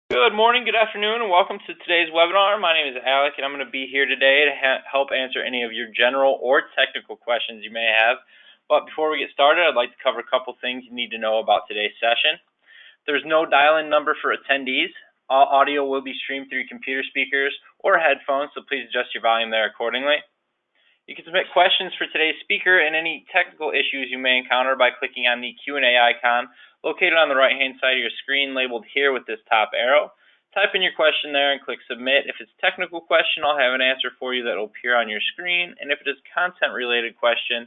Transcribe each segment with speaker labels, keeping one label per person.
Speaker 1: Good morning, good afternoon, and welcome to today's webinar. My name is Alec, and I'm going to be here today to help answer any of your general or technical questions you may have. But before we get started, I'd like to cover a couple things you need to know about today's session. There's no dial-in number for attendees. All audio will be streamed through computer speakers or headphones, so please adjust your volume there accordingly. You can submit questions for today's speaker and any technical issues you may encounter by clicking on the Q&A icon located on the right-hand side of your screen labeled here with this top arrow. Type in your question there and click submit. If it's a technical question, I'll have an answer for you that will appear on your screen. And if it is a content-related question,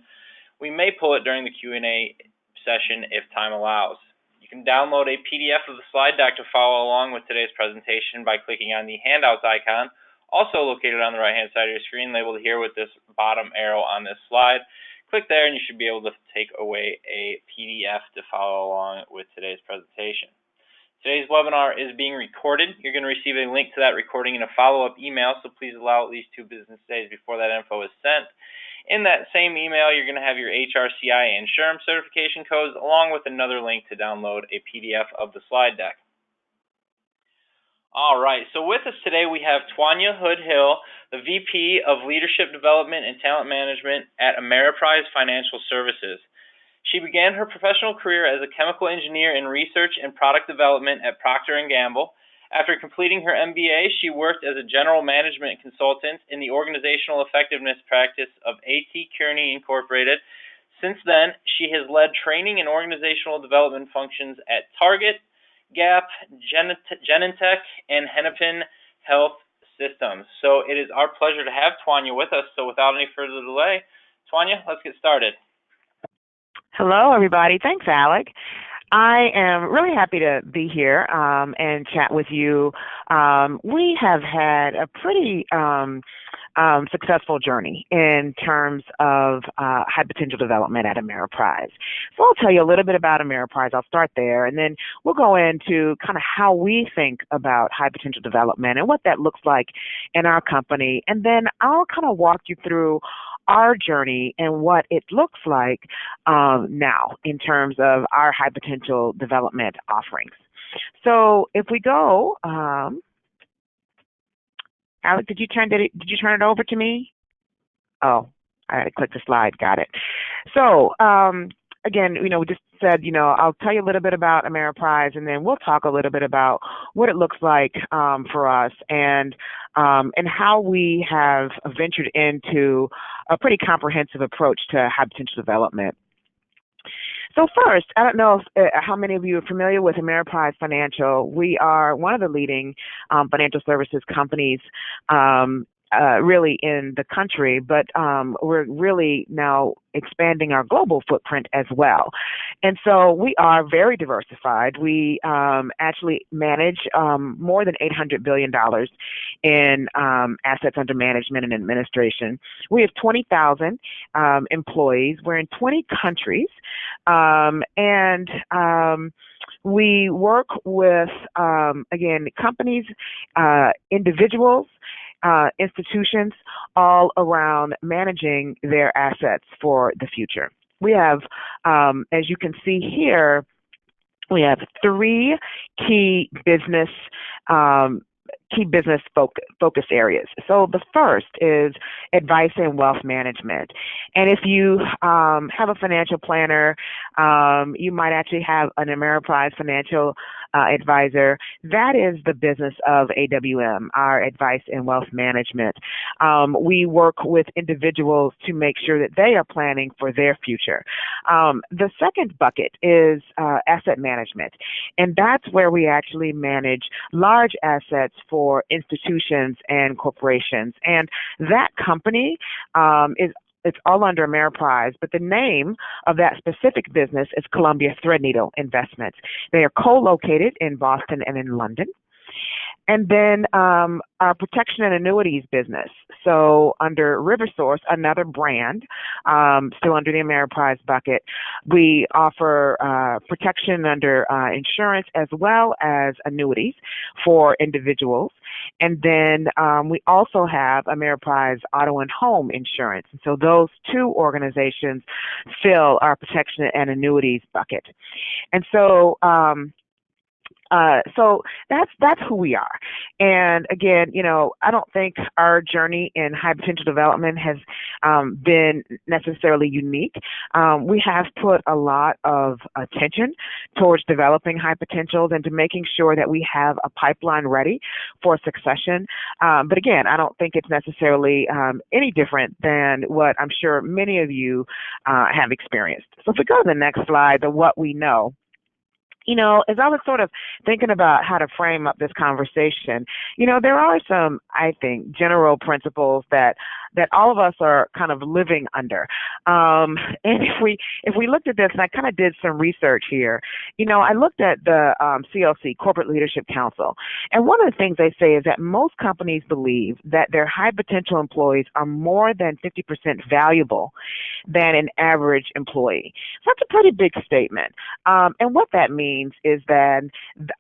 Speaker 1: we may pull it during the Q&A session if time allows. You can download a PDF of the slide deck to follow along with today's presentation by clicking on the handouts icon, also located on the right-hand side of your screen labeled here with this bottom arrow on this slide. Click there and you should be able to take away a PDF to follow along with today's presentation. Today's webinar is being recorded. You're going to receive a link to that recording in a follow-up email, so please allow at least 2 business days before that info is sent. In that same email, you're going to have your HRCI and SHRM certification codes along with another link to download a PDF of the slide deck. All right, so with us today we have Tanya Hood-Hill, the VP of Leadership Development and Talent Management at Ameriprise Financial Services. She began her professional career as a chemical engineer in research and product development at Procter & Gamble. After completing her MBA, she worked as a general management consultant in the organizational effectiveness practice of A.T. Kearney Incorporated. Since then, she has led training and organizational development functions at Target, Gap, Genentech, and Hennepin Health Systems. So it is our pleasure to have Tanya with us. So without any further delay, Tanya, let's get started.
Speaker 2: Hello, everybody. Thanks, Alec. I am really happy to be here and chat with you. We have had a pretty successful journey in terms of high potential development at Ameriprise. So I'll tell you a little bit about Ameriprise. I'll start there, and then we'll go into kind of how we think about high potential development and what that looks like in our company. And then I'll kind of walk you through our journey and what it looks like now in terms of our high potential development offerings. So if we go, Alec, did you turn it over to me? Oh, I had to click the slide. Got it. So again, we just said, I'll tell you a little bit about Ameriprise, and then we'll talk a little bit about what it looks like for us and how we have ventured into a pretty comprehensive approach to high potential development. So first, I don't know how many of you are familiar with Ameriprise Financial. We are one of the leading financial services companies really in the country, but we're really now expanding our global footprint as well. And so we are very diversified. We actually manage more than $800 billion in assets under management and administration. We have 20,000 employees. We're in 20 countries. And we work with, again, companies, individuals, institutions all around managing their assets for the future. We have, as you can see here, we have 3 key business focus areas. So the first is advice and wealth management. And if you have a financial planner, you might actually have an Ameriprise financial advisor. That is the business of AWM, our advice and wealth management. We work with individuals to make sure that they are planning for their future. The second bucket is asset management, and that's where we actually manage large assets for institutions and corporations. And that company it's all under Ameriprise, but the name of that specific business is Columbia Threadneedle Investments. They are co-located in Boston and in London. And then our protection and annuities business. So under RiverSource, another brand, still under the Ameriprise bucket, we offer protection under insurance as well as annuities for individuals. And then we also have Ameriprise Auto and Home Insurance. And so those 2 organizations fill our protection and annuities bucket. And so So that's who we are. And again, I don't think our journey in high potential development has been necessarily unique. We have put a lot of attention towards developing high potentials and to making sure that we have a pipeline ready for succession. But again, I don't think it's necessarily any different than what I'm sure many of you have experienced. So if we go to the next slide, the what we know. As I was sort of thinking about how to frame up this conversation, there are some, I think, general principles that all of us are kind of living under. And if we looked at this, and I kind of did some research here, I looked at the CLC, Corporate Leadership Council, and one of the things they say is that most companies believe that their high potential employees are more than 50% valuable than an average employee. So that's a pretty big statement. And what that means is that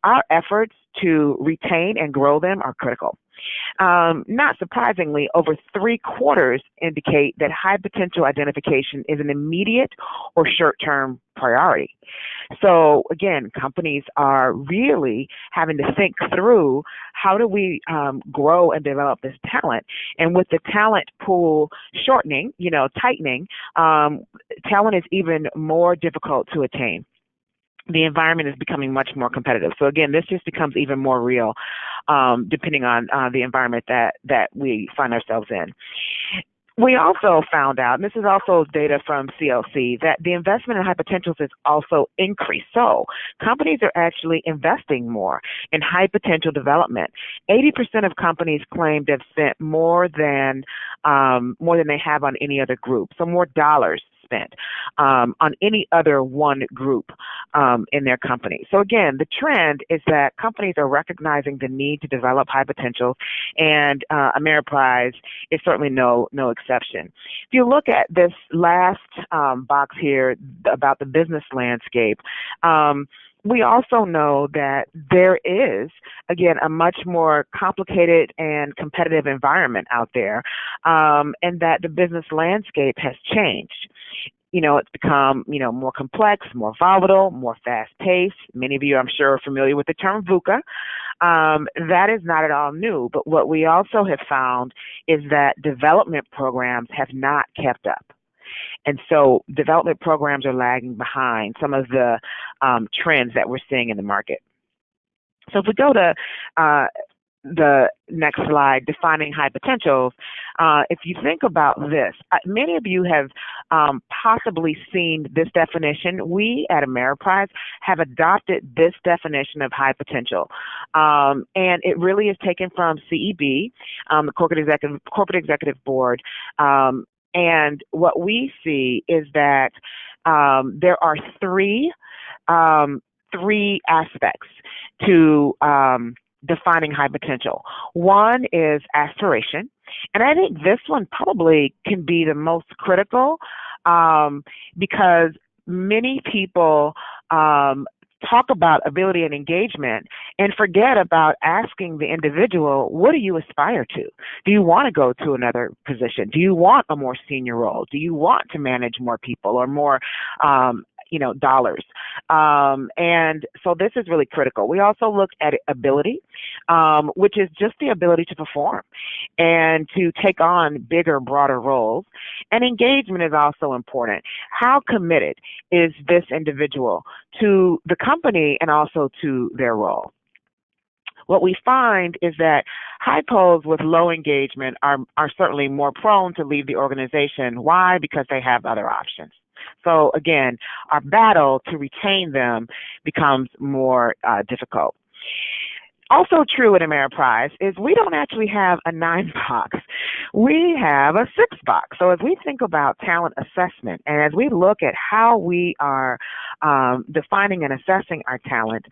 Speaker 2: our efforts to retain and grow them are critical. Not surprisingly, over 3/4 indicate that high potential identification is an immediate or short-term priority. So again, companies are really having to think through how do we grow and develop this talent. And with the talent pool shortening, tightening, talent is even more difficult to attain. The environment is becoming much more competitive. So again, this just becomes even more real depending on the environment that we find ourselves in. We also found out, and this is also data from CLC, that the investment in high potentials has also increased. So companies are actually investing more in high potential development. 80% of companies claim to have spent more than they have on any other group. So more dollars spent on any other one group in their company. So again, the trend is that companies are recognizing the need to develop high potential, and Ameriprise is certainly no exception. If you look at this last box here about the business landscape, we also know that there is, again, a much more complicated and competitive environment out there, and that the business landscape has changed. It's become, more complex, more volatile, more fast-paced. Many of you, I'm sure, are familiar with the term VUCA. That is not at all new, but what we also have found is that development programs have not kept up. And so development programs are lagging behind some of the trends that we're seeing in the market. So if we go to the next slide, defining high potentials, if you think about this, many of you have possibly seen this definition. We at Ameriprise have adopted this definition of high potential, and it really is taken from CEB, the Corporate Executive Board. And what we see is that there are three aspects to defining high potential. One is aspiration, and I think this one probably can be the most critical because many people talk about ability and engagement and forget about asking the individual, what do you aspire to? Do you want to go to another position? Do you want a more senior role? Do you want to manage more people or more dollars? And so this is really critical. We also look at ability, which is just the ability to perform and to take on bigger, broader roles. And engagement is also important. How committed is this individual to the company and also to their role? What we find is that high pos with low engagement are certainly more prone to leave the organization. Why? Because they have other options. So again, our battle to retain them becomes more difficult. Also true at Ameriprise is we don't actually have a 9 box. We have a 6 box. So as we think about talent assessment and as we look at how we are defining and assessing our talent,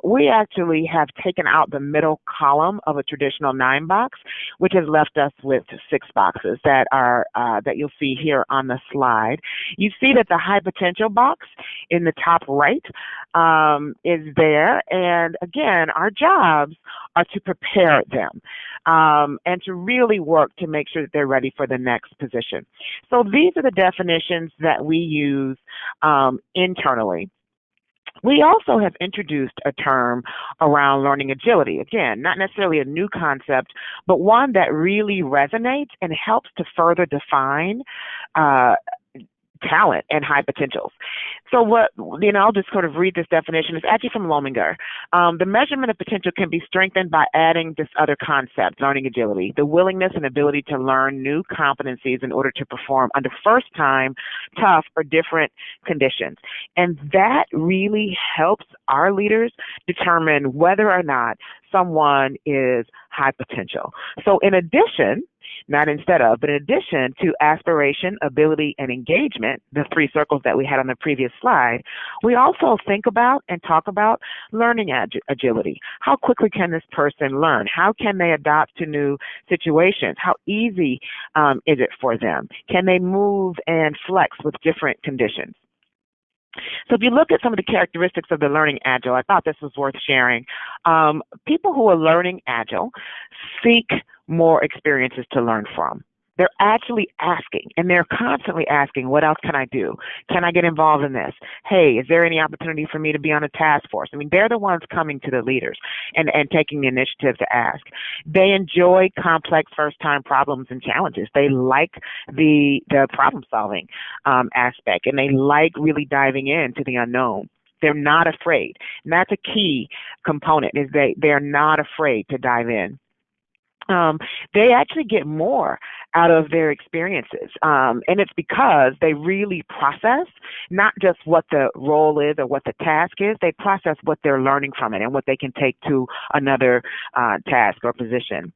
Speaker 2: we actually have taken out the middle column of a traditional 9 box, which has left us with 6 boxes that are that you'll see here on the slide. You see that the high potential box in the top right is there, and again, our jobs are to prepare them and to really work to make sure that they're ready for the next position. So these are the definitions that we use internally. We also have introduced a term around learning agility. Again, not necessarily a new concept, but one that really resonates and helps to further define uh, talent and high potentials. So I'll just sort of read this definition. It's actually from Lominger. The measurement of potential can be strengthened by adding this other concept, learning agility, the willingness and ability to learn new competencies in order to perform under first-time, tough, or different conditions. And that really helps our leaders determine whether or not someone is high potential. So in addition, not instead of, but in addition to aspiration, ability, and engagement, the three circles that we had on the previous slide, we also think about and talk about learning agility. How quickly can this person learn? How can they adapt to new situations? How easy is it for them? Can they move and flex with different conditions? So if you look at some of the characteristics of the learning agile, I thought this was worth sharing. People who are learning agile seek more experiences to learn from. They're actually asking, and they're constantly asking, what else can I do? Can I get involved in this? Hey, is there any opportunity for me to be on a task force? I mean, they're the ones coming to the leaders and taking the initiative to ask. They enjoy complex first-time problems and challenges. They like the problem-solving aspect, and they like really diving into the unknown. They're not afraid. And that's a key component, is they're not afraid to dive in. They actually get more out of their experiences. And it's because they really process not just what the role is or what the task is, they process what they're learning from it and what they can take to another task or position.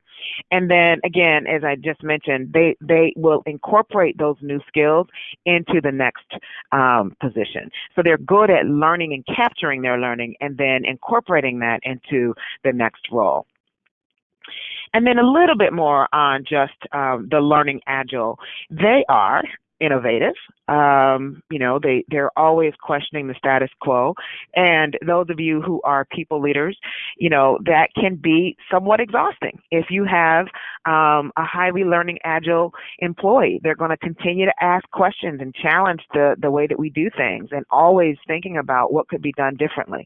Speaker 2: And then again, as I just mentioned, they will incorporate those new skills into the next position. So they're good at learning and capturing their learning and then incorporating that into the next role. And then a little bit more on just the learning agile. They are innovative. They're always questioning the status quo. And those of you who are people leaders, that can be somewhat exhausting. If you have a highly learning agile employee, they're going to continue to ask questions and challenge the way that we do things and always thinking about what could be done differently.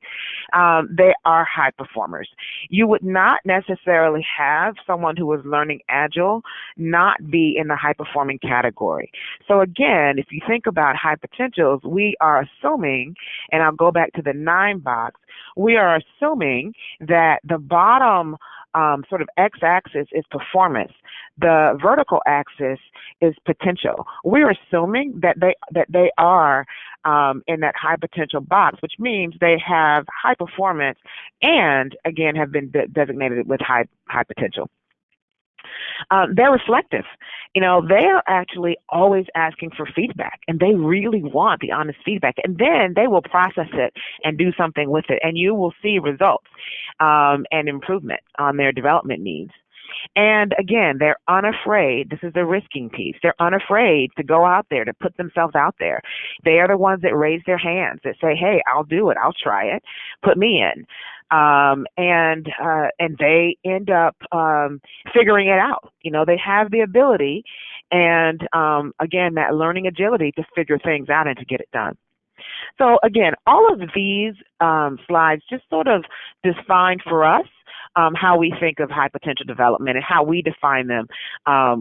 Speaker 2: They are high performers. You would not necessarily have someone who is learning agile not be in the high performing category. So again, if you think about high potentials, we are assuming, and I'll go back to the 9 box, we are assuming that the bottom sort of x-axis is performance. The vertical axis is potential. We're assuming that they are in that high potential box, which means they have high performance and, again, have been designated with high potential. They're reflective. They are actually always asking for feedback, and they really want the honest feedback. And then they will process it and do something with it, and you will see results and improvement on their development needs. And again, they're unafraid. This is the risking piece. They're unafraid to go out there, to put themselves out there. They are the ones that raise their hands, that say, hey, I'll do it. I'll try it. Put me in. And they end up figuring it out. They have the ability and, again, that learning agility to figure things out and to get it done. So, again, all of these slides just sort of define for us how we think of high potential development and how we define them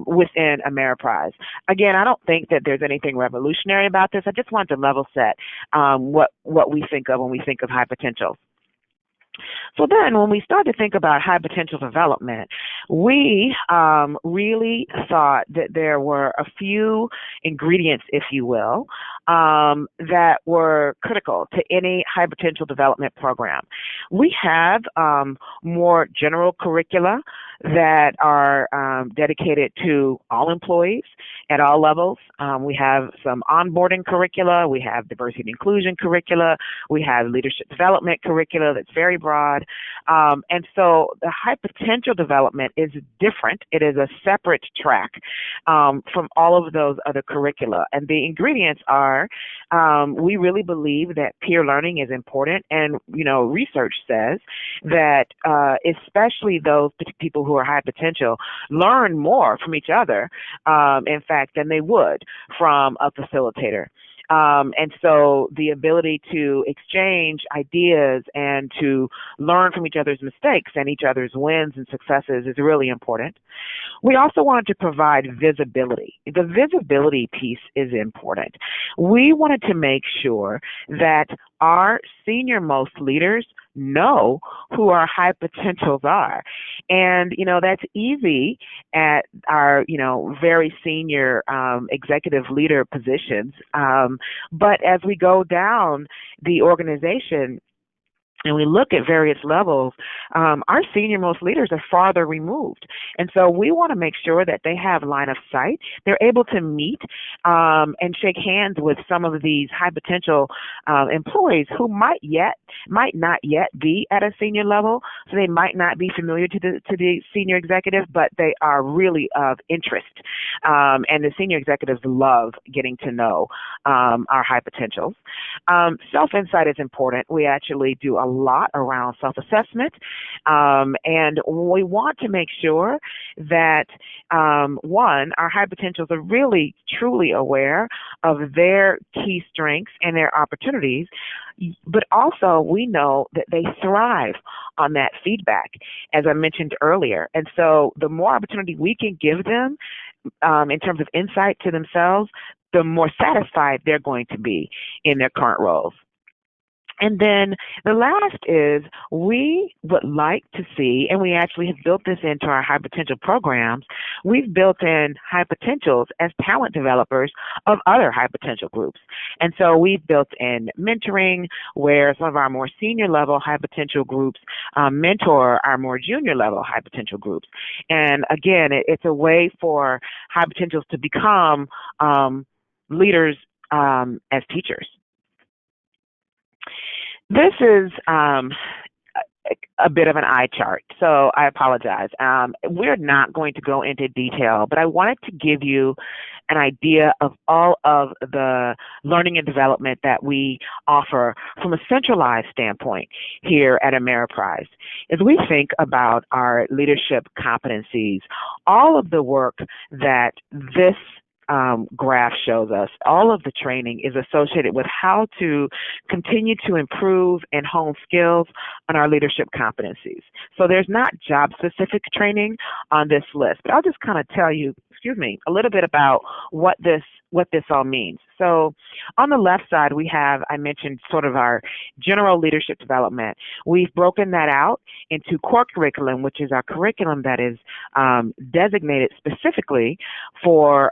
Speaker 2: within Ameriprise. Again, I don't think that there's anything revolutionary about this. I just want to level set what we think of when we think of high potential. So then when we start to think about high potential development, we really thought that there were a few ingredients, if you will, that were critical to any high potential development program. We have more general curricula that are dedicated to all employees at all levels. We have some onboarding curricula. We have diversity and inclusion curricula. We have leadership development curricula that's very broad. And so the high potential development is different. It is a separate track from all of those other curricula. And the ingredients are, we really believe that peer learning is important. And, research says that especially those people who are high potential learn more from each other, in fact, than they would from a facilitator. And so the ability to exchange ideas and to learn from each other's mistakes and each other's wins and successes is really important. We also wanted to provide visibility. The visibility piece is important. We wanted to make sure that our senior-most leaders know who our high potentials are. And, that's easy at our, very senior executive leader positions. But as we go down the organization, and we look at various levels, our senior-most leaders are farther removed. And so we want to make sure that they have line of sight. They're able to meet and shake hands with some of these high-potential employees who might not yet be at a senior level, so they might not be familiar to the senior executive, but they are really of interest. And the senior executives love getting to know our high potentials. Self-insight is important. We actually do a lot around self-assessment, and we want to make sure that, one, our high potentials are really, truly aware of their key strengths and their opportunities, but also we know that they thrive on that feedback, as I mentioned earlier. And so the more opportunity we can give them in terms of insight to themselves, the more satisfied they're going to be in their current roles. And then the last is we would like to see, and we actually have built this into our high potential programs, we've built in high potentials as talent developers of other high potential groups. And so we've built in mentoring where some of our more senior level high potential groups mentor our more junior level high potential groups. And again, it's a way for high potentials to become leaders as teachers. This is a bit of an eye chart, so I apologize. We're not going to go into detail, but I wanted to give you an idea of all of the learning and development that we offer from a centralized standpoint here at Ameriprise. As we think about our leadership competencies, all of the work that this graph shows us, all of the training is associated with how to continue to improve and hone skills on our leadership competencies. So there's not job-specific training on this list, but I'll just kind of tell you, a little bit about what this all means. So on the left side, we have, I mentioned, sort of our general leadership development. We've broken that out into core curriculum, which is our curriculum that is designated specifically for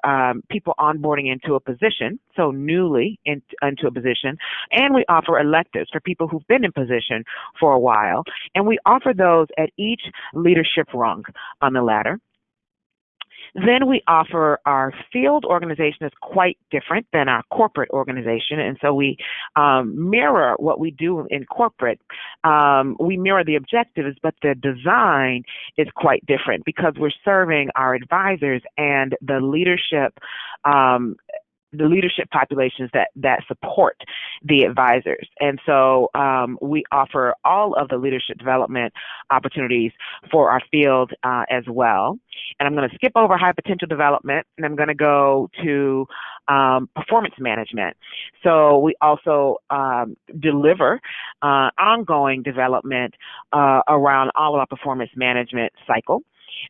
Speaker 2: people onboarding into a position, so newly into a position. And we offer electives for people who've been in position for a while. And we offer those at each leadership rung on the ladder. Then we offer our field organization is quite different than our corporate organization, and so we mirror what we do in corporate. We mirror the objectives, but the design is quite different because we're serving our advisors and the leadership populations that support the advisors. And so we offer all of the leadership development opportunities for our field as well. And I'm going to skip over high potential development, and I'm going to go to performance management. So we also deliver ongoing development around all of our performance management cycle,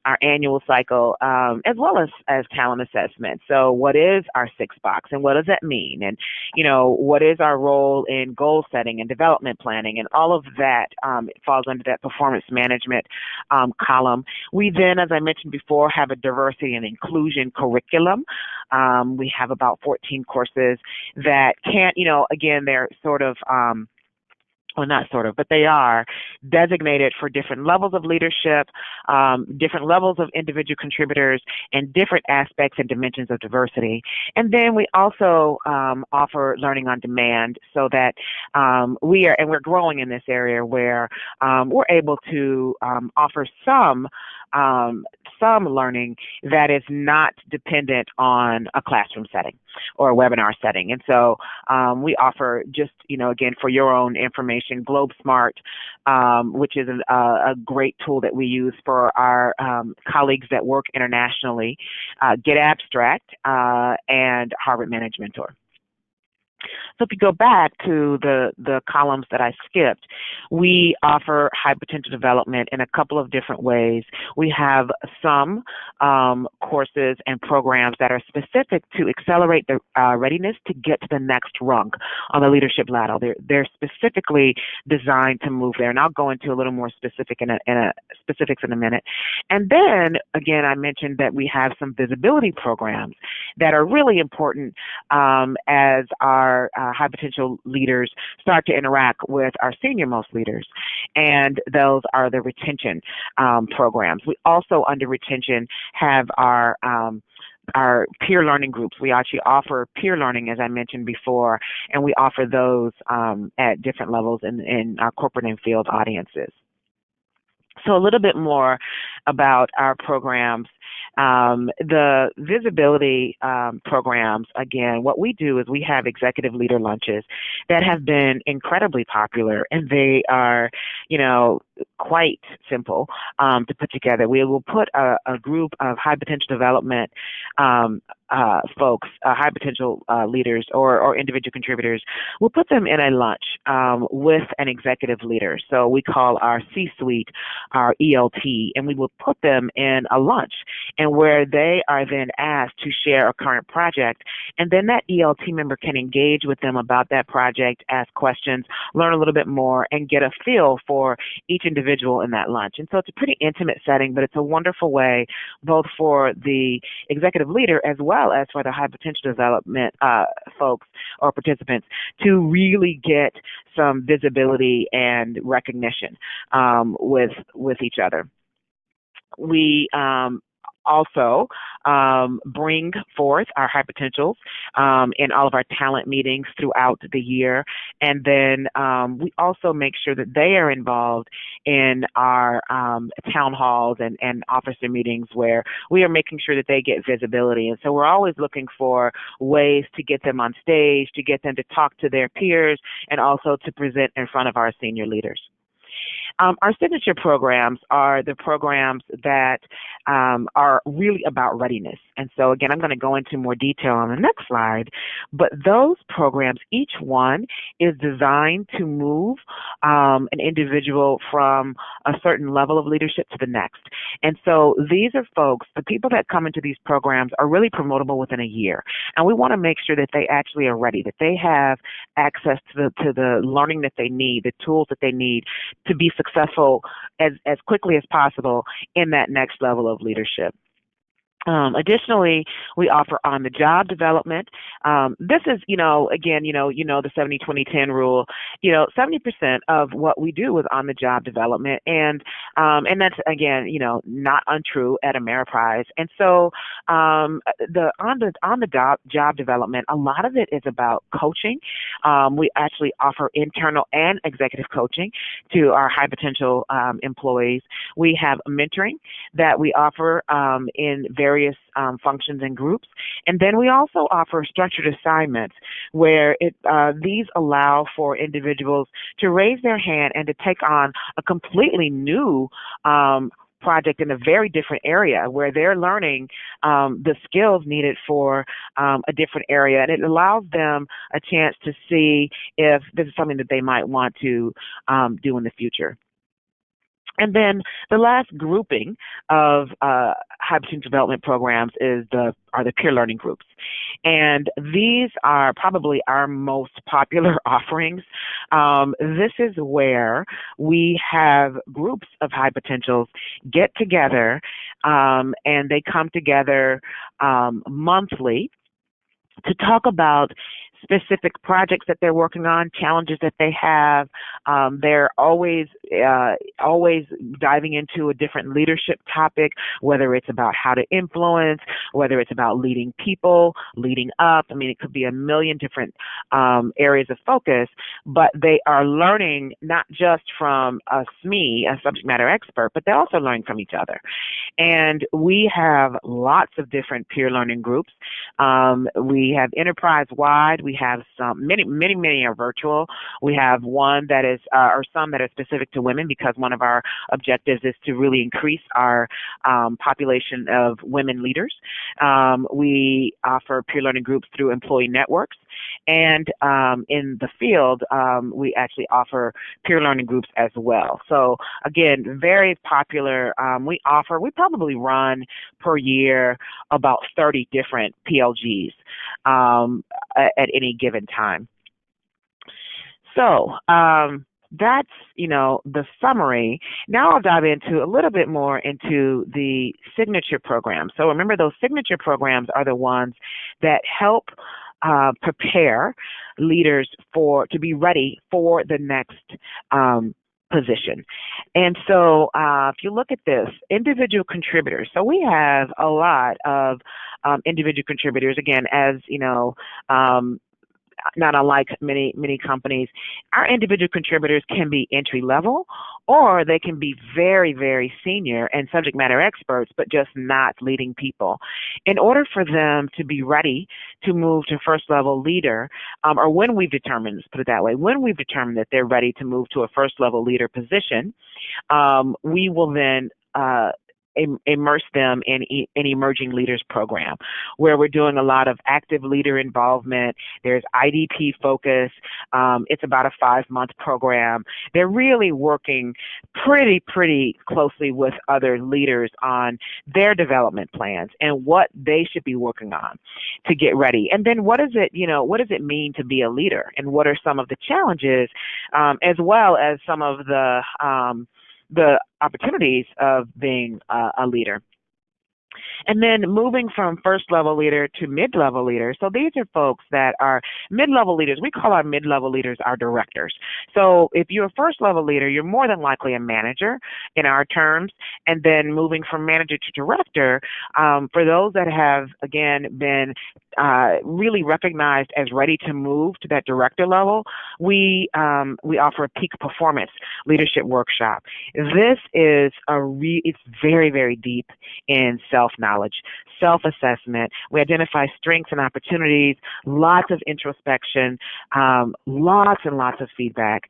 Speaker 2: our annual cycle, as well as talent assessment. So what is our 6-box and what does that mean? And, what is our role in goal setting and development planning, and all of that falls under that performance management column. We then, as I mentioned before, have a diversity and inclusion curriculum. We have about 14 courses that can't, again, they're sort of well, not sort of, but they are designated for different levels of leadership, different levels of individual contributors, and different aspects and dimensions of diversity. And then we also offer learning on demand, so that we're growing in this area where we're able to offer some learning that is not dependent on a classroom setting or a webinar setting. And so we offer just, again, for your own information, GlobeSmart, which is a great tool that we use for our colleagues that work internationally, Get Abstract, and Harvard Managed Mentor. So if you go back to the columns that I skipped, we offer high potential development in a couple of different ways. We have some courses and programs that are specific to accelerate the readiness to get to the next rung on the leadership ladder. They're specifically designed to move there, and I'll go into a little more specifics in a minute. And then, again, I mentioned that we have some visibility programs that are really important as our high potential leaders start to interact with our senior most leaders, and those are the retention programs. We also, under retention, have our peer learning groups. We actually offer peer learning, as I mentioned before, and we offer those at different levels in our corporate and field audiences. So a little bit more about our programs. The visibility programs, again, what we do is we have executive leader lunches that have been incredibly popular, and they are, quite simple to put together. We will put a group of high potential development folks, high potential leaders or individual contributors. We'll put them in a lunch with an executive leader. So we call our C-suite our ELT, and we will put them in a lunch, and where they are then asked to share a current project, and then that ELT member can engage with them about that project, ask questions, learn a little bit more, and get a feel for each individual in that lunch. And so it's a pretty intimate setting, but it's a wonderful way both for the executive leader as well as for the high potential development folks or participants to really get some visibility and recognition with each other. We also bring forth our high potentials in all of our talent meetings throughout the year. And then we also make sure that they are involved in our town halls and officer meetings where we are making sure that they get visibility. And so we're always looking for ways to get them on stage, to get them to talk to their peers, and also to present in front of our senior leaders. Our signature programs are the programs that are really about readiness. And so, again, I'm going to go into more detail on the next slide. But those programs, each one is designed to move an individual from a certain level of leadership to the next. And so these are folks, the people that come into these programs are really promotable within a year. And we want to make sure that they actually are ready, that they have access to the learning that they need, the tools that they need to be successful as quickly as possible in that next level of leadership. Additionally, we offer on-the-job development. This is, again, the 70-20-10 rule. 70% of what we do is on-the-job development, and that's, again, not untrue at Ameriprise. And so, the on-the-job development, a lot of it is about coaching. We actually offer internal and executive coaching to our high potential employees. We have mentoring that we offer in various functions and groups. And then we also offer structured assignments where these allow for individuals to raise their hand and to take on a completely new project in a very different area where they're learning the skills needed for a different area. And it allows them a chance to see if this is something that they might want to do in the future. And then the last grouping of high potential development programs are the peer learning groups. And these are probably our most popular offerings. This is where we have groups of high potentials get together, and they come together monthly to talk about specific projects that they're working on, challenges that they have. They're always diving into a different leadership topic, whether it's about how to influence, whether it's about leading people, leading up. I mean, it could be a million different areas of focus, but they are learning not just from a subject matter expert, but they're also learning from each other. And we have lots of different peer learning groups. We have enterprise-wide. We have many are virtual. We have one that is, or some that are specific to women, because one of our objectives is to really increase our population of women leaders. We offer peer learning groups through employee networks. And in the field, we actually offer peer learning groups as well. So again, very popular. We probably run per year about 30 different PLGs at any given time. So that's, the summary. Now I'll dive into a little bit more into the signature programs. So remember, those signature programs are the ones that help prepare leaders to be ready for the next position. And so if you look at this, individual contributors. So we have a lot of individual contributors, again, as not unlike many companies. Our individual contributors can be entry level, or they can be very, very senior and subject matter experts, but just not leading people. In order for them to be ready to move to first level leader, or when we've determined, let's put it that way, when we've determined that they're ready to move to a first level leader position, we will then immerse them in an emerging leaders program, where we're doing a lot of active leader involvement. There's IDP focus. It's about a 5-month program. They're really working pretty closely with other leaders on their development plans and what they should be working on to get ready. And then what does it mean to be a leader, and what are some of the challenges, as well as some of the opportunities of being a leader. And then moving from first level leader to mid-level leader. So these are folks that are mid-level leaders. We call our mid-level leaders our directors. So if you're a first level leader, you're more than likely a manager in our terms. And then moving from manager to director, for those that have, again, been really recognized as ready to move to that director level, we offer a peak performance leadership workshop. This is it's very, very deep in self-knowledge, self-assessment. We identify strengths and opportunities, lots of introspection, lots and lots of feedback.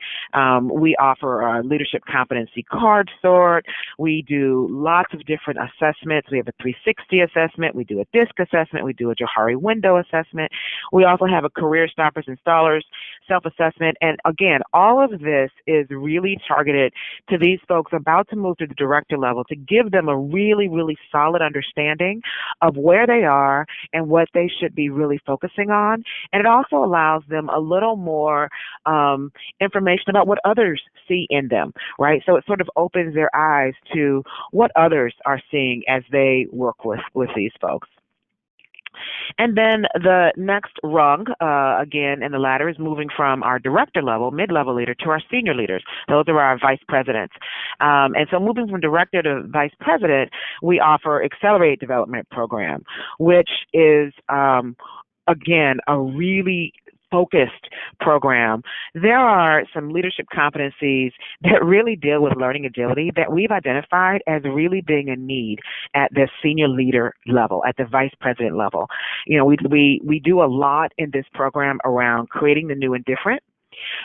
Speaker 2: We offer a leadership competency card sort. We do lots of different assessments. We have a 360 assessment. We do a DISC assessment. We do a Johari window assessment. We also have a career stoppers and stallers self-assessment. And again, all of this is really targeted to these folks about to move to the director level, to give them a really, really solid understanding of where they are and what they should be really focusing on. And it also allows them a little more information about what others see in them, right? So it sort of opens their eyes to what others are seeing as they work with these folks. And then the next rung, again, in the ladder is moving from our director level, mid-level leader, to our senior leaders. Those are our vice presidents. And so moving from director to vice president, we offer Accelerated Development Program, which is, again, a really focused program. There are some leadership competencies that really deal with learning agility that we've identified as really being a need at the senior leader level, at the vice president level. We do a lot in this program around creating the new and different,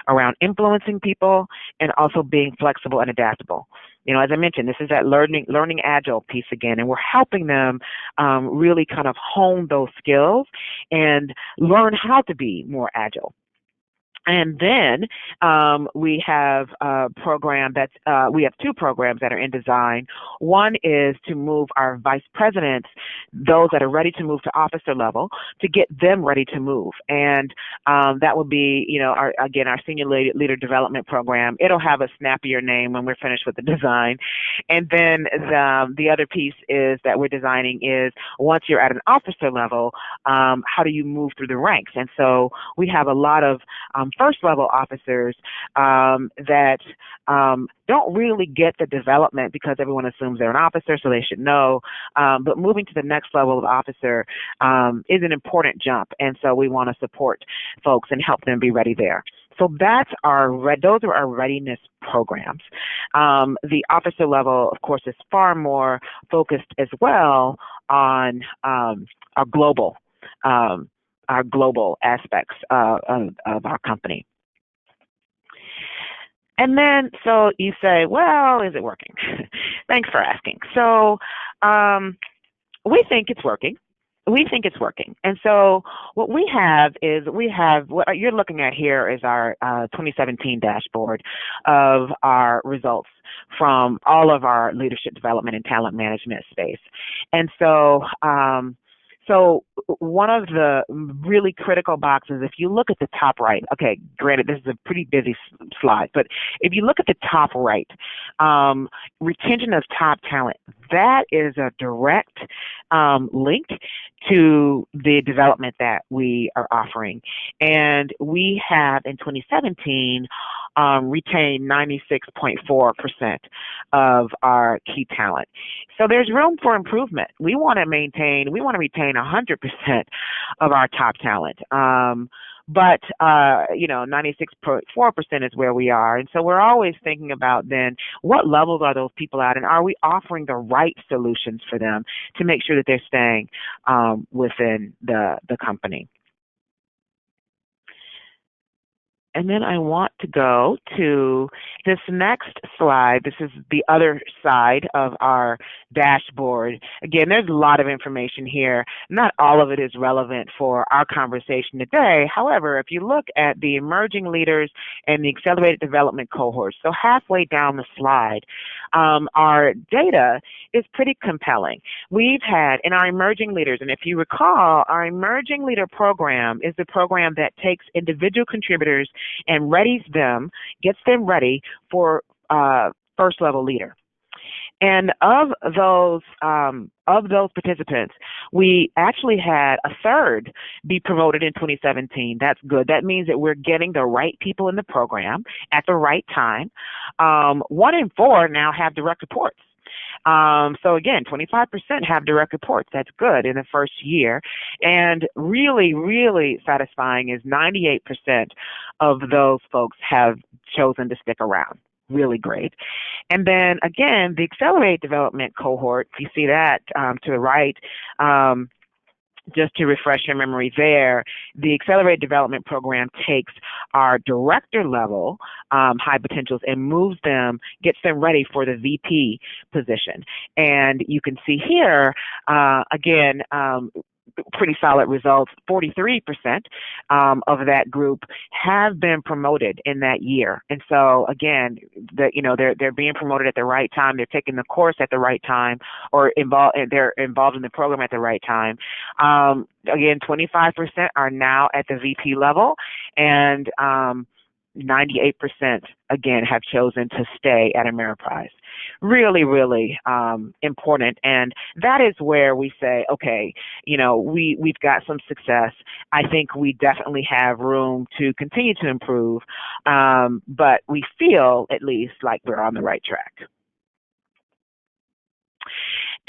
Speaker 2: around influencing people, and also being flexible and adaptable. As I mentioned, this is that learning agile piece again, and we're helping them really kind of hone those skills and learn how to be more agile. And then we have a program we have 2 programs that are in design. One is to move our vice presidents, those that are ready to move to officer level, to get them ready to move. And that would be, our senior leader development program. It'll have a snappier name when we're finished with the design. And then the other piece is that we're designing is, once you're at an officer level, how do you move through the ranks? And so we have a lot of first level officers that don't really get the development because everyone assumes they're an officer, so they should know. But moving to the next level of officer is an important jump, and so we want to support folks and help them be ready there. So those are our readiness programs. The officer level, of course, is far more focused as well on our global aspects of our company. And then, so you say, well, is it working? Thanks for asking. So we think it's working. we think it's working. And so what we have is what you're looking at here is our 2017 dashboard of our results from all of our leadership development and talent management space. And so so one of the really critical boxes, if you look at the top right, okay, granted, this is a pretty busy slide, but if you look at the top right, retention of top talent, that is a direct link to the development that we are offering. And we have, in 2017, retained 96.4% of our key talent. So there's room for improvement. We want to retain 100% of our top talent. But 96.4% is where we are. And so we're always thinking about then what levels are those people at, and are we offering the right solutions for them to make sure that they're staying within the company. And then I want to go to this next slide. This is the other side of our dashboard. Again, there's a lot of information here. Not all of it is relevant for our conversation today. However, if you look at the emerging leaders and the accelerated development cohorts, so halfway down the slide, our data is pretty compelling. We've had in our emerging leaders, and if you recall, our emerging leader program is the program that takes individual contributors and gets them ready for first level leader. And of those participants, we actually had a third be promoted in 2017. That's good. That means that we're getting the right people in the program at the right time. 1 in 4 now have direct reports. So again, 25% have direct reports. That's good in the first year. And really, really satisfying is 98% of those folks have chosen to stick around. Really great. And then again, the accelerated development cohort, you see that to the right, just to refresh your memory there, the Accelerated Development Program takes our director level high potentials and gets them ready for the VP position. And you can see here, again, pretty solid results. 43% of that group have been promoted in that year. And so again, they're being promoted at the right time. They're taking the course at the right time, or they're involved in the program at the right time. Again, 25% are now at the VP level, and 98% again have chosen to stay at Ameriprise. Really, really important. And that is where we say, okay, we've got some success. I think we definitely have room to continue to improve, but we feel at least like we're on the right track.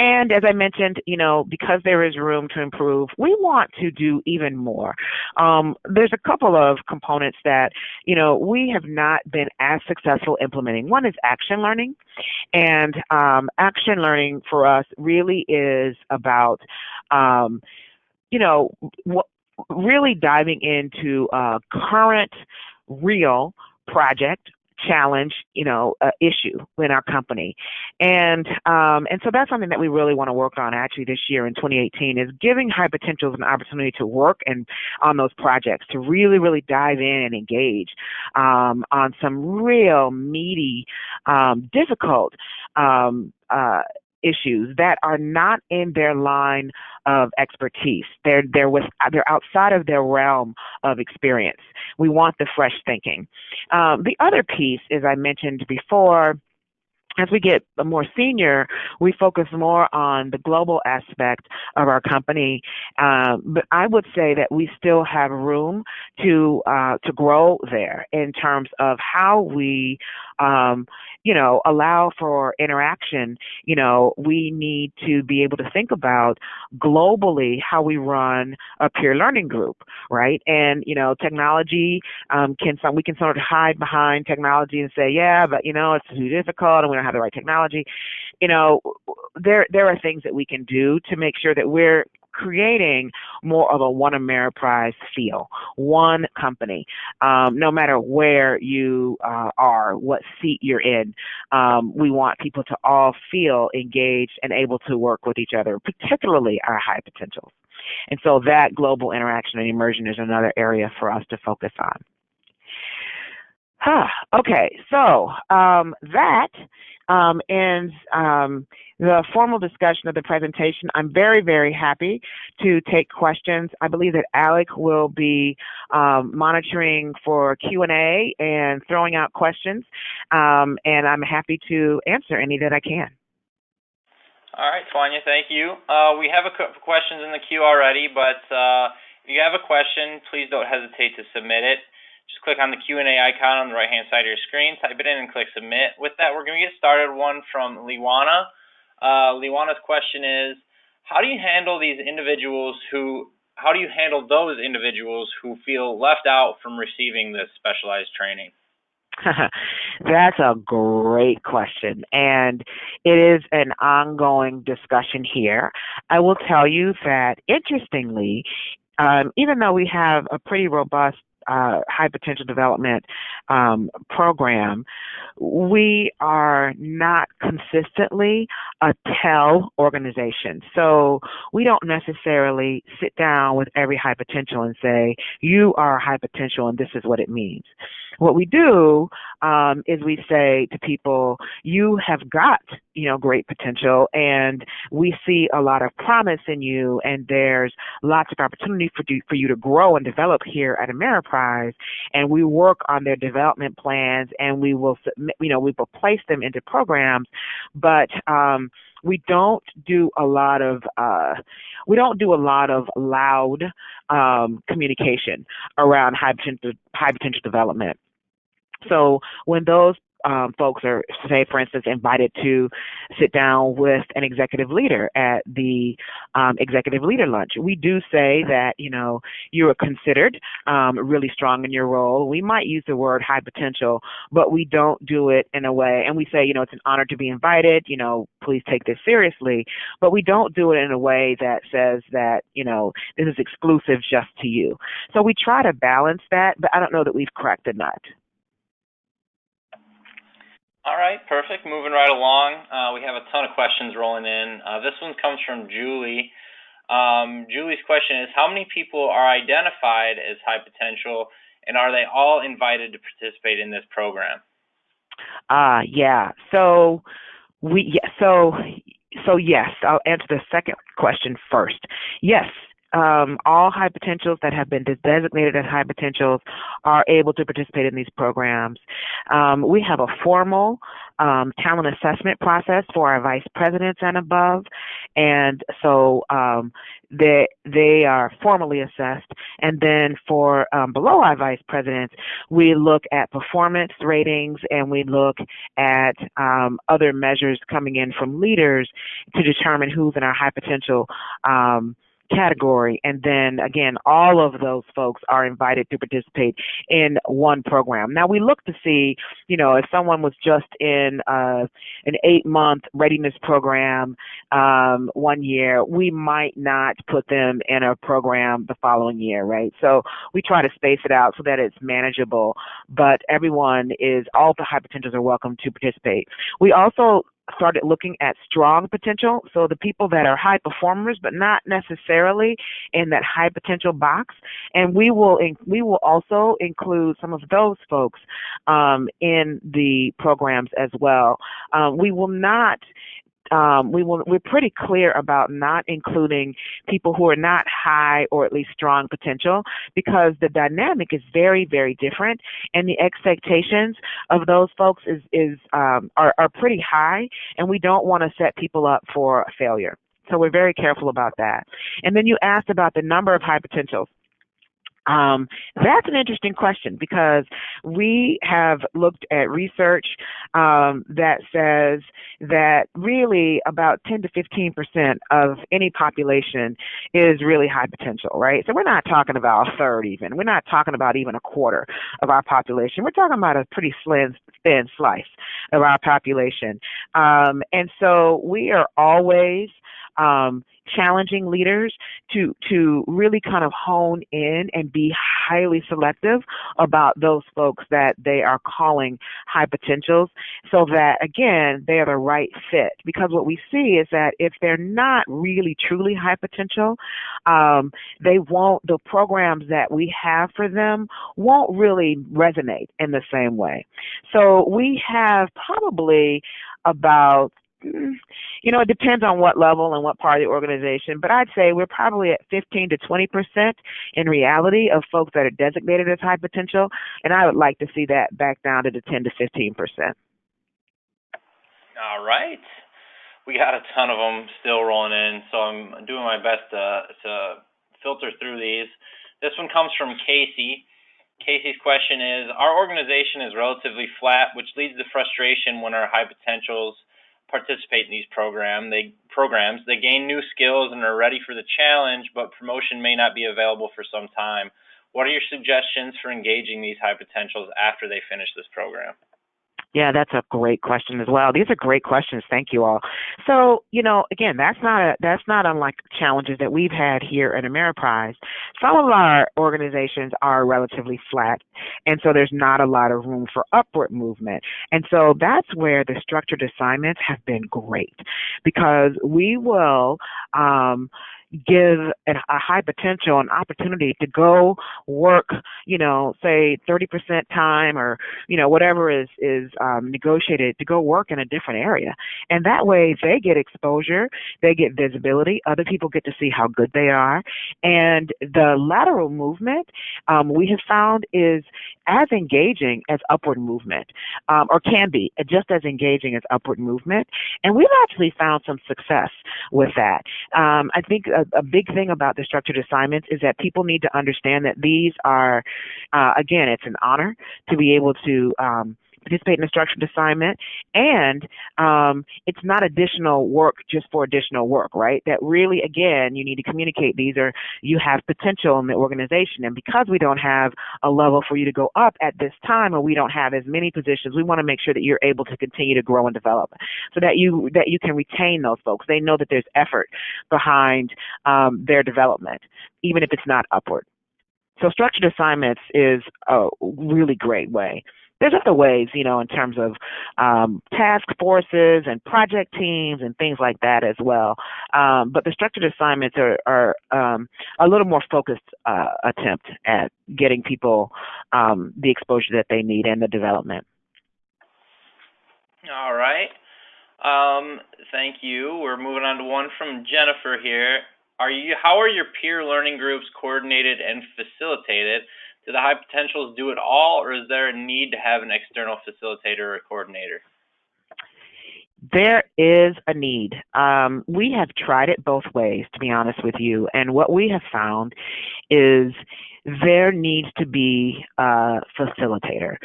Speaker 2: And as I mentioned, because there is room to improve, we want to do even more. There's a couple of components that, we have not been as successful implementing. One is action learning. And action learning for us really is about, really diving into a current, real project, challenge, issue in our company. And so that's something that we really want to work on actually this year in 2018, is giving high potentials an opportunity to work on those projects, to really, really dive in and engage on some real meaty, difficult issues that are not in their line of expertise. They're outside of their realm of experience. We want the fresh thinking. The other piece, as I mentioned before, as we get more senior, we focus more on the global aspect of our company. But I would say that we still have room to grow there in terms of how we, allow for interaction. We need to be able to think about globally how we run a peer learning group, right? And, technology, we can sort of hide behind technology and say, yeah, but, it's too difficult and we don't have the right technology. There are things that we can do to make sure that we're creating more of a one Ameriprise feel, one company, no matter where you are, what seat you're in. We want people to all feel engaged and able to work with each other, particularly our high potentials. And so that global interaction and immersion is another area for us to focus on. Okay, so that ends the formal discussion of the presentation. I'm very, very happy to take questions. I believe that Alec will be monitoring for Q&A and throwing out questions, and I'm happy to answer any that I can.
Speaker 1: All right, Tanya, thank you. We have a couple questions in the queue already, but if you have a question, please don't hesitate to submit it. Just click on the Q&A icon on the right-hand side of your screen, type it in, and click Submit. With that, we're going to get started. One from Liwana. Liwana's question is, how do you handle those individuals who feel left out from receiving this specialized training?
Speaker 2: That's a great question, and it is an ongoing discussion here. I will tell you that, interestingly, even though we have a pretty robust high potential development program, we are not consistently a TEL organization. So we don't necessarily sit down with every high potential and say, you are high potential and this is what it means. What we do is we say to people, you have got, great potential, and we see a lot of promise in you, and there's lots of opportunity for you to grow and develop here at Ameriprise, and we work on their development plans, and we will submit, we will place them into programs, but we don't do a lot of loud communication around high potential development. So when those folks are, say, for instance, invited to sit down with an executive leader at the executive leader lunch, we do say that, you are considered really strong in your role. We might use the word high potential, but we don't do it in a way, and we say, it's an honor to be invited, please take this seriously, but we don't do it in a way that says that, this is exclusive just to you. So we try to balance that, but I don't know that we've cracked the nut.
Speaker 1: All right, perfect. Moving right along, we have a ton of questions rolling in. This one comes from Julie. Julie's question is, how many people are identified as high potential, and are they all invited to participate in this program?
Speaker 2: Yeah. So yes, I'll answer the second question first. Yes. All high potentials that have been designated as high potentials are able to participate in these programs. We have a formal talent assessment process for our vice presidents and above, and so they are formally assessed. And then for below our vice presidents, we look at performance ratings, and we look at other measures coming in from leaders to determine who's in our high potential category. And then again, all of those folks are invited to participate in one program. Now we look to see, if someone was just in an 8-month readiness program 1 year, we might not put them in a program the following year, right? So we try to space it out so that it's manageable, but all the high potentials are welcome to participate. We also started looking at strong potential, so the people that are high performers but not necessarily in that high potential box, and we will also include some of those folks in the programs as well. We're pretty clear about not including people who are not high or at least strong potential, because the dynamic is very, very different, and the expectations of those folks are pretty high, and we don't want to set people up for failure. So we're very careful about that. And then you asked about the number of high potentials. That's an interesting question, because we have looked at research that says that really about 10 to 15% of any population is really high potential, right? So we're not talking about a third even. We're not talking about even a quarter of our population. We're talking about a pretty thin slice of our population. And so we are always challenging leaders to really kind of hone in and be highly selective about those folks that they are calling high potentials so that, again, they are the right fit. Because what we see is that if they're not really truly high potential, the programs that we have for them won't really resonate in the same way. So we have probably about, it depends on what level and what part of the organization, but I'd say we're probably at 15 to 20% in reality of folks that are designated as high potential, and I would like to see that back down to the 10 to 15%.
Speaker 1: All right. We got a ton of them still rolling in, so I'm doing my best to filter through these. This one comes from Casey. Casey's question is, our organization is relatively flat, which leads to frustration when our high potentials participate in these programs. They gain new skills and are ready for the challenge, but promotion may not be available for some time. What are your suggestions for engaging these high potentials after they finish this program?
Speaker 2: Yeah, that's a great question as well. These are great questions. Thank you all. So, again, that's not unlike challenges that we've had here at Ameriprise. Some of our organizations are relatively flat, and so there's not a lot of room for upward movement. And so that's where the structured assignments have been great, because we will give a high potential an opportunity to go work, say 30% time or, whatever is negotiated, to go work in a different area. And that way they get exposure, they get visibility, other people get to see how good they are. And the lateral movement, we have found, is as engaging as upward movement, or can be just as engaging as upward movement. And we've actually found some success with that. I think a big thing about the structured assignments is that people need to understand that these are, again, it's an honor to be able to participate in a structured assignment, and it's not additional work just for additional work, right? That really, again, you need to communicate you have potential in the organization, and because we don't have a level for you to go up at this time, or we don't have as many positions, we want to make sure that you're able to continue to grow and develop, so that you can retain those folks. They know that there's effort behind their development, even if it's not upward. So structured assignments is a really great way. There's other ways, in terms of task forces and project teams and things like that as well. But the structured assignments are a little more focused attempt at getting people the exposure that they need and the development.
Speaker 1: All right. Thank you. We're moving on to one from Jennifer here. How are your peer learning groups coordinated and facilitated? Do the high potentials do it all, or is there a need to have an external facilitator or coordinator?
Speaker 2: There is a need. We have tried it both ways, to be honest with you, and what we have found is there needs to be a facilitator,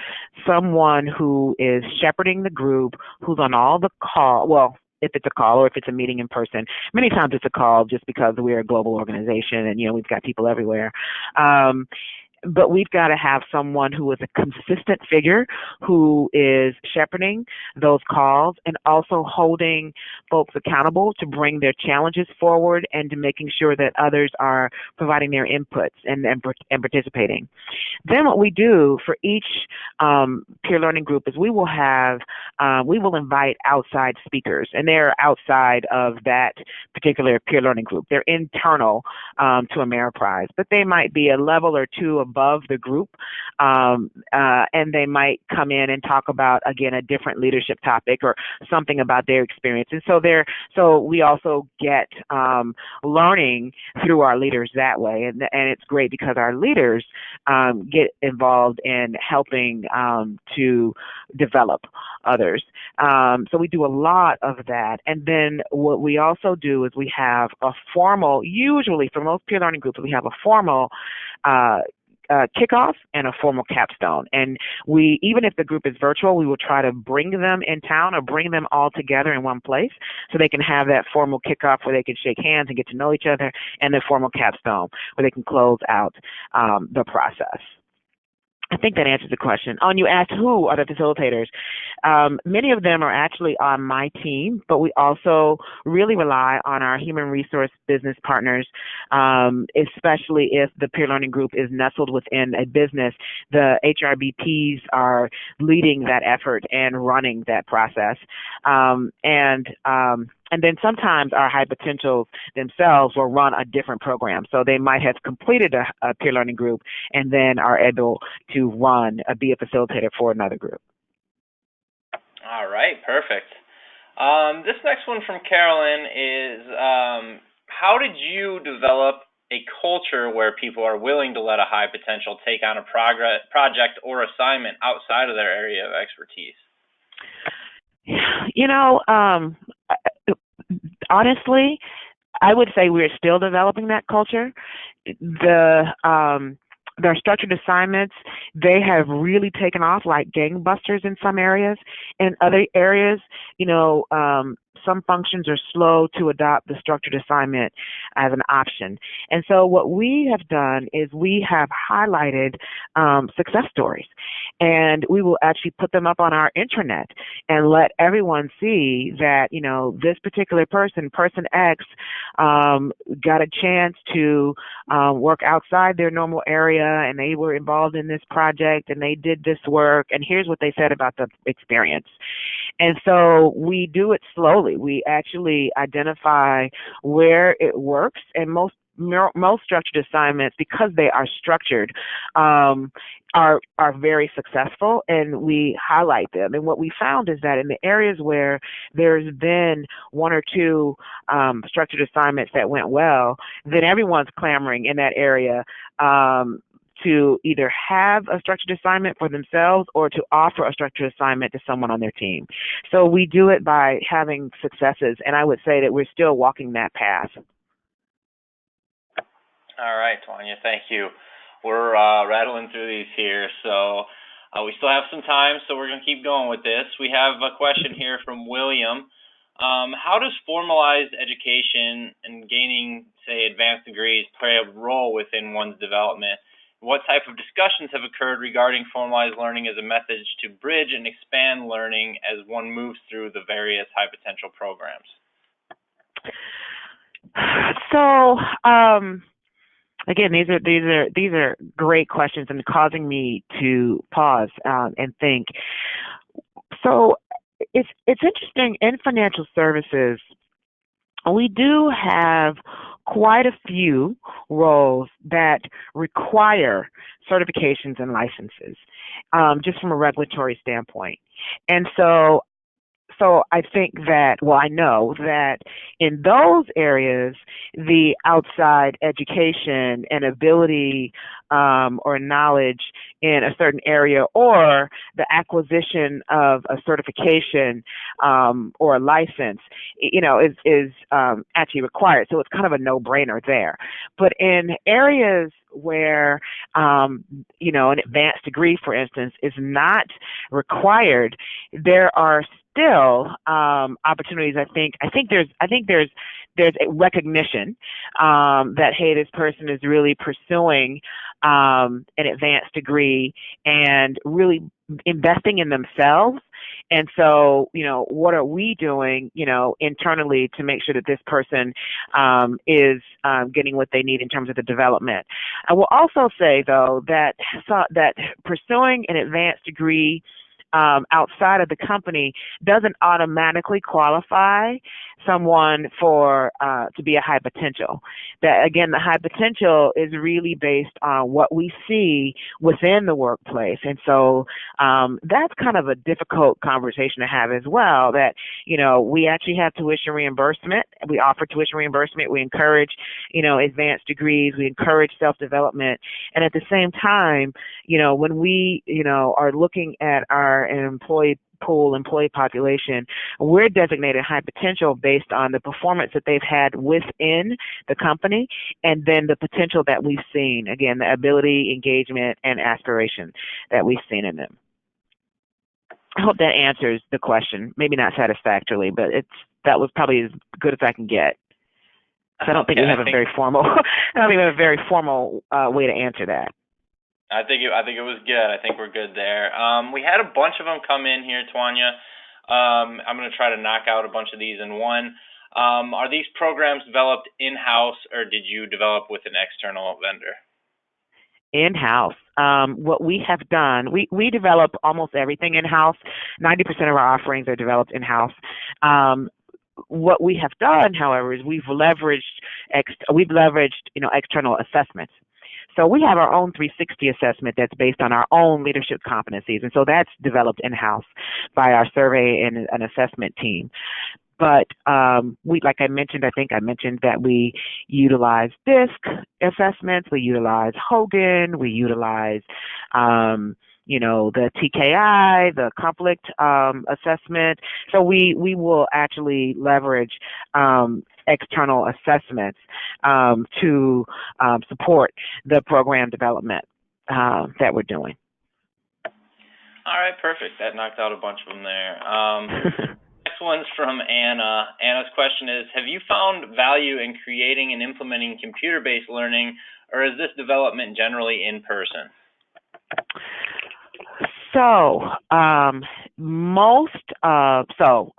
Speaker 2: someone who is shepherding the group, who's on all the call. Well, if it's a call or if it's a meeting in person. Many times it's a call just because we're a global organization and, we've got people everywhere. But we've got to have someone who is a consistent figure who is shepherding those calls and also holding folks accountable to bring their challenges forward and to making sure that others are providing their inputs and participating. Then what we do for each peer learning group is we will invite outside speakers, and they're outside of that particular peer learning group. They're internal to Ameriprise, but they might be a level or two above the group, and they might come in and talk about, again, a different leadership topic or something about their experience. And so we also get learning through our leaders that way, and it's great because our leaders get involved in helping to develop others. So we do a lot of that. And then what we also do is we have a formal, usually for most peer learning groups, we have a formal kickoff and a formal capstone. And even if the group is virtual, we will try to bring them in town or bring them all together in one place so they can have that formal kickoff where they can shake hands and get to know each other, and the formal capstone where they can close out the process. I think that answers the question. On you asked who are the facilitators. Many of them are actually on my team, but we also really rely on our human resource business partners, especially if the peer learning group is nestled within a business. The HRBPs are leading that effort and running that process. And then sometimes our high potentials themselves will run a different program. So they might have completed a peer learning group and then are able to be a facilitator for another group.
Speaker 1: All right, perfect. This next one from Carolyn is, how did you develop a culture where people are willing to let a high potential take on a project or assignment outside of their area of expertise?
Speaker 2: Honestly, I would say we're still developing that culture. Their structured assignments, they have really taken off like gangbusters in some areas. In other areas, some functions are slow to adopt the structured assignment as an option. And so what we have done is we have highlighted success stories, and we will actually put them up on our intranet and let everyone see that, this particular person X, got a chance to work outside their normal area, and they were involved in this project, and they did this work, and here's what they said about the experience. And so we do it slowly. We actually identify where it works, and most structured assignments, because they are structured, are very successful, and we highlight them. And what we found is that in the areas where there's been one or two structured assignments that went well, then everyone's clamoring in that area to either have a structured assignment for themselves or to offer a structured assignment to someone on their team. So we do it by having successes, and I would say that we're still walking that path.
Speaker 1: All right, Tanya, thank you. We're rattling through these here, so we still have some time, so we're going to keep going with this. We have a question here from William. How does formalized education and gaining, say, advanced degrees play a role within one's development? What type of discussions have occurred regarding formalized learning as a method to bridge and expand learning as one moves through the various high potential programs?
Speaker 2: So, again, these are great questions and causing me to pause and think. So it's interesting, in financial services, we do have quite a few roles that require certifications and licenses, just from a regulatory standpoint. And so I think that, I know that in those areas, the outside education and ability or knowledge in a certain area, or the acquisition of a certification or a license, is actually required. So it's kind of a no-brainer there. But in areas where, an advanced degree, for instance, is not required, there are still opportunities. I think there's a recognition that, hey, this person is really pursuing an advanced degree and really investing in themselves. And so, what are we doing, internally to make sure that this person is getting what they need in terms of the development? I will also say, though, that pursuing an advanced degree outside of the company doesn't automatically qualify someone for to be a high potential. That, again, the high potential is really based on what we see within the workplace. And so that's kind of a difficult conversation to have as well, that, we actually have tuition reimbursement. We offer tuition reimbursement. We encourage, advanced degrees. We encourage self-development. And at the same time, when we, are looking at our employee population, we're designated high potential based on the performance that they've had within the company, and then the potential that we've seen, again, the ability, engagement, and aspiration that we've seen in them. I hope that answers the question. Maybe not satisfactorily, but that was probably as good as I can get. I don't think we have a very formal way to answer that.
Speaker 1: I think it was good. I think we're good there. We had a bunch of them come in here, Tanya. I'm going to try to knock out a bunch of these in one. Are these programs developed in-house, or did you develop with an external vendor?
Speaker 2: In-house. What we have done, we develop almost everything in-house. 90% of our offerings are developed in-house. What we have done, however, is we've leveraged external assessments. So we have our own 360 assessment that's based on our own leadership competencies, and so that's developed in-house by our survey and an assessment team. But like I mentioned, I think I mentioned that we utilize DISC assessments, we utilize Hogan, we utilize the TKI, the conflict assessment. So we will actually leverage external assessments to support the program development that we're doing.
Speaker 1: All right, perfect. That knocked out a bunch of them there. Next one's from Anna. Anna's question is, have you found value in creating and implementing computer-based learning, or is this development generally in person?
Speaker 2: So,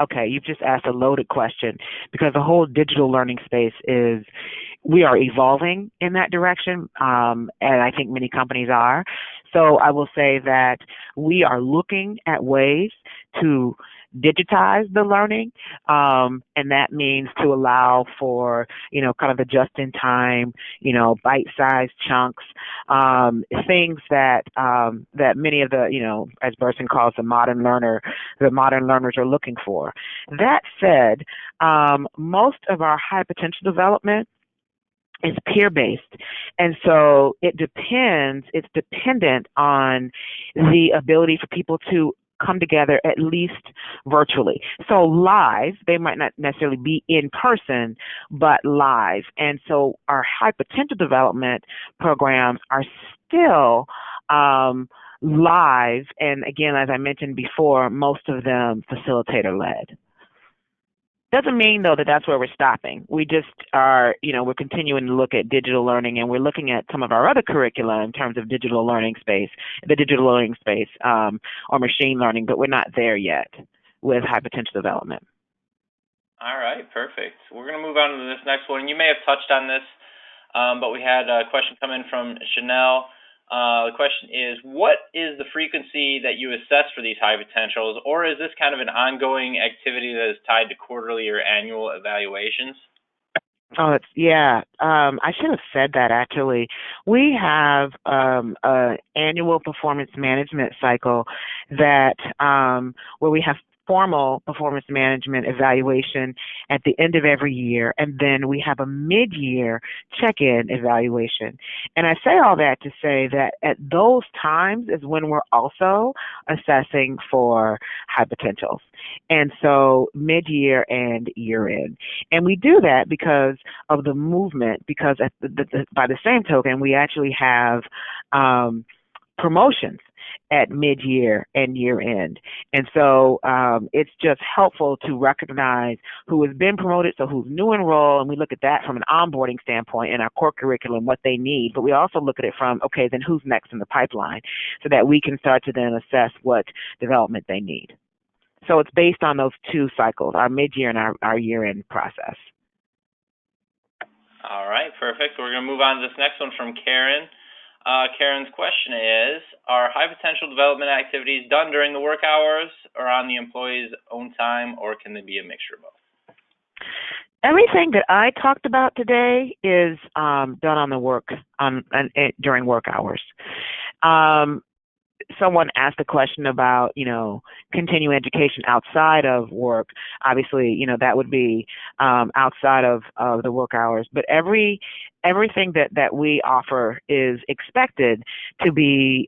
Speaker 2: okay, you've just asked a loaded question, because the whole digital learning space we are evolving in that direction, and I think many companies are. So I will say that we are looking at ways to digitize the learning, and that means to allow for, kind of the just-in-time, bite-sized chunks, things that many of the, as Burson calls the modern learners are looking for. That said, most of our high potential development is peer-based, and so it's dependent on the ability for people to come together at least virtually. So live, they might not necessarily be in person, but live. And so our high potential development programs are still live, and again, as I mentioned before, most of them facilitator led. Doesn't mean, though, that that's where we're stopping. We just are, we're continuing to look at digital learning, and we're looking at some of our other curricula in terms of the digital learning space, or machine learning, but we're not there yet with high potential development.
Speaker 1: All right, perfect. We're going to move on to this next one. You may have touched on this, but we had a question come in from Chanel. The question is, what is the frequency that you assess for these high potentials, or is this kind of an ongoing activity that is tied to quarterly or annual evaluations?
Speaker 2: Oh, I should have said that, actually. We have an annual performance management cycle that where we have formal performance management evaluation at the end of every year, and then we have a mid-year check-in evaluation. And I say all that to say that at those times is when we're also assessing for high potentials. And so mid-year and year-end. And we do that because of the movement, because by the same token, we actually have promotions at mid-year and year-end. And so it's just helpful to recognize who has been promoted, so who's new in role, and we look at that from an onboarding standpoint in our core curriculum, what they need, but we also look at it from, okay, then who's next in the pipeline, so that we can start to then assess what development they need. So it's based on those two cycles, our mid-year and our year-end process.
Speaker 1: All right, perfect. We're going to move on to this next one from Karen. Karen's question is, are high potential development activities done during the work hours or on the employee's own time, or can they be a mixture of both?
Speaker 2: Everything that I talked about today is done during work hours. Someone asked a question about, continuing education outside of work. Obviously, that would be outside of the work hours. But everything that we offer is expected to be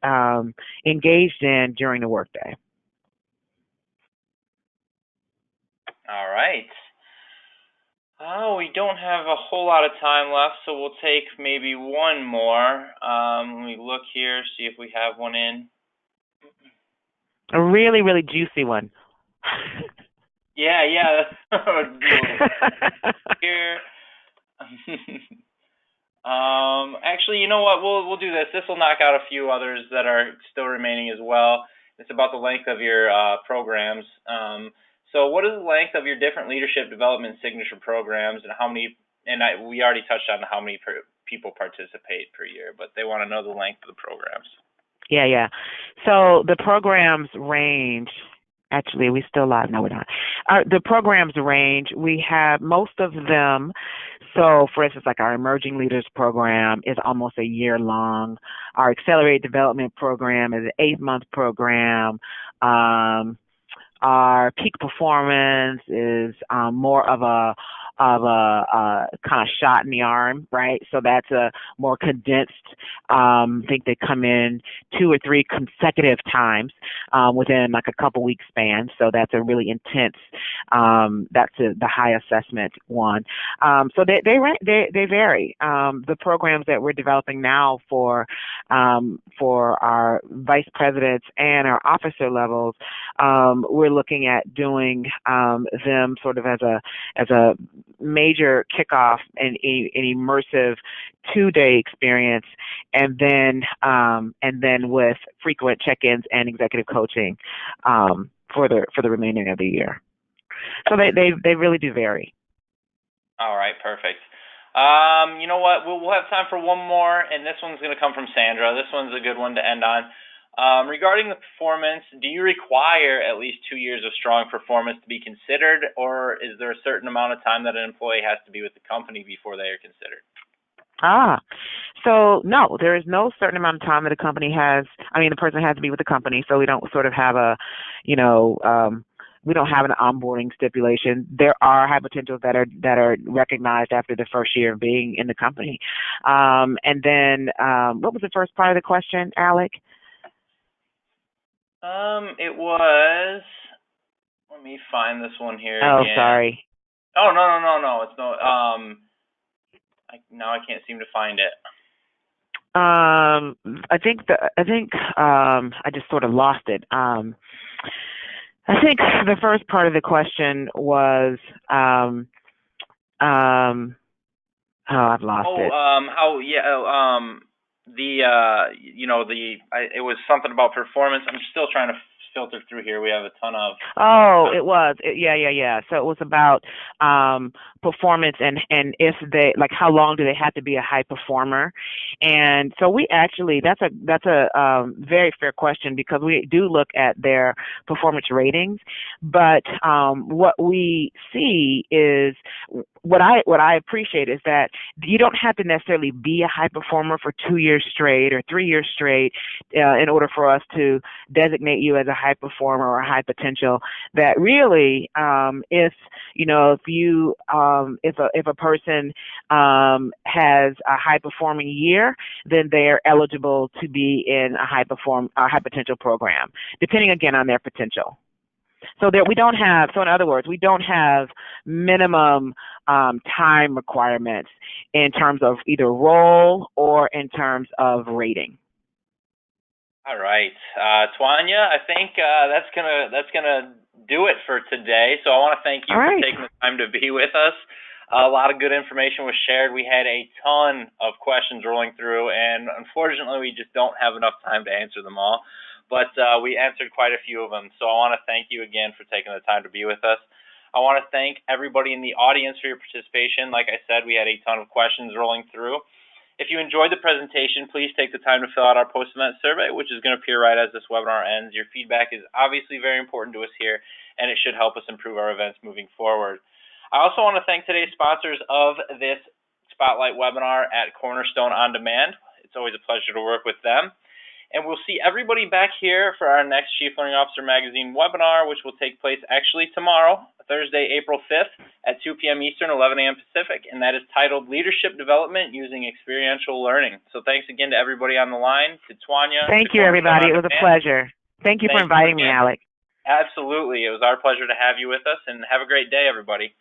Speaker 2: engaged in during the workday.
Speaker 1: All right. Oh, we don't have a whole lot of time left, so we'll take maybe one more. Let me look here, see if we have one in.
Speaker 2: A really, really juicy one.
Speaker 1: Yeah. Here. Actually, you know what? We'll do this. This will knock out a few others that are still remaining as well. It's about the length of your programs. So, what is the length of your different leadership development signature programs, and how many? And we already touched on how many people participate per year, but they want to know the length of the programs.
Speaker 2: Yeah. So the programs range. Actually, are we still live? No, we're not. The programs range. We have most of them. So, for instance, like our Emerging Leaders program is almost a year long. Our Accelerated Development program is an 8-month program. Our Peak Performance is more of a kind of shot in the arm, right? So that's a more condensed. I think they come in 2 or 3 consecutive times within like a couple week span. So that's a really intense. That's the high assessment one. So they vary. The programs that we're developing now for our vice presidents and our officer levels, we're looking at doing them sort of as a major kickoff and an immersive 2-day experience, and then with frequent check-ins and executive coaching for the remaining of the year. So they really do vary.
Speaker 1: All right, perfect. You know what? We'll have time for one more, and this one's going to come from Sandra. This one's a good one to end on. Regarding the performance, do you require at least 2 years of strong performance to be considered, or is there a certain amount of time that an employee has to be with the company before they are considered?
Speaker 2: So no, there is no certain amount of time that the person has to be with the company, so we don't sort of have we don't have an onboarding stipulation. There are high potentials that are recognized after the first year of being in the company. And then what was the first part of the question, Alec?
Speaker 1: It was, let me find this one here
Speaker 2: again.
Speaker 1: Oh,
Speaker 2: sorry.
Speaker 1: Oh, no, it's no, now I can't seem to find it.
Speaker 2: I think I just sort of lost it. I think the first part of the question was, I've lost it.
Speaker 1: It was something about performance. I'm still trying to filter through here. We have a ton of.
Speaker 2: It was. Yeah. So it was about performance and if they how long do they have to be a high performer, and so we actually that's a very fair question because we do look at their performance ratings, but what we see is what I appreciate is that you don't have to necessarily be a high performer for 2 years straight or 3 years straight in order for us to designate you as a high performer or a high potential. That really, if a person has a high performing year, then they are eligible to be in a high potential program, depending again on their potential. So that in other words, we don't have minimum time requirements in terms of either role or in terms of rating.
Speaker 1: All right, Tanya, I think that's gonna do it for today. So I want to thank you for taking the time to be with us. A lot of good information was shared. We had a ton of questions rolling through, and unfortunately, we just don't have enough time to answer them all. But we answered quite a few of them. So I want to thank you again for taking the time to be with us. I want to thank everybody in the audience for your participation. Like I said, we had a ton of questions rolling through. If you enjoyed the presentation, please take the time to fill out our post-event survey, which is going to appear right as this webinar ends. Your feedback is obviously very important to us here, and it should help us improve our events moving forward. I also want to thank today's sponsors of this Spotlight webinar at Cornerstone OnDemand. It's always a pleasure to work with them. And we'll see everybody back here for our next Chief Learning Officer Magazine webinar, which will take place actually tomorrow, Thursday, April 5th at 2 p.m. Eastern, 11 a.m. Pacific, and that is titled Leadership Development Using Experiential Learning. So thanks again to everybody on the line, to Tanya.
Speaker 2: Thank you, everybody. It was a pleasure. Thank you for inviting me, Alec.
Speaker 1: Absolutely. It was our pleasure to have you with us, and have a great day, everybody.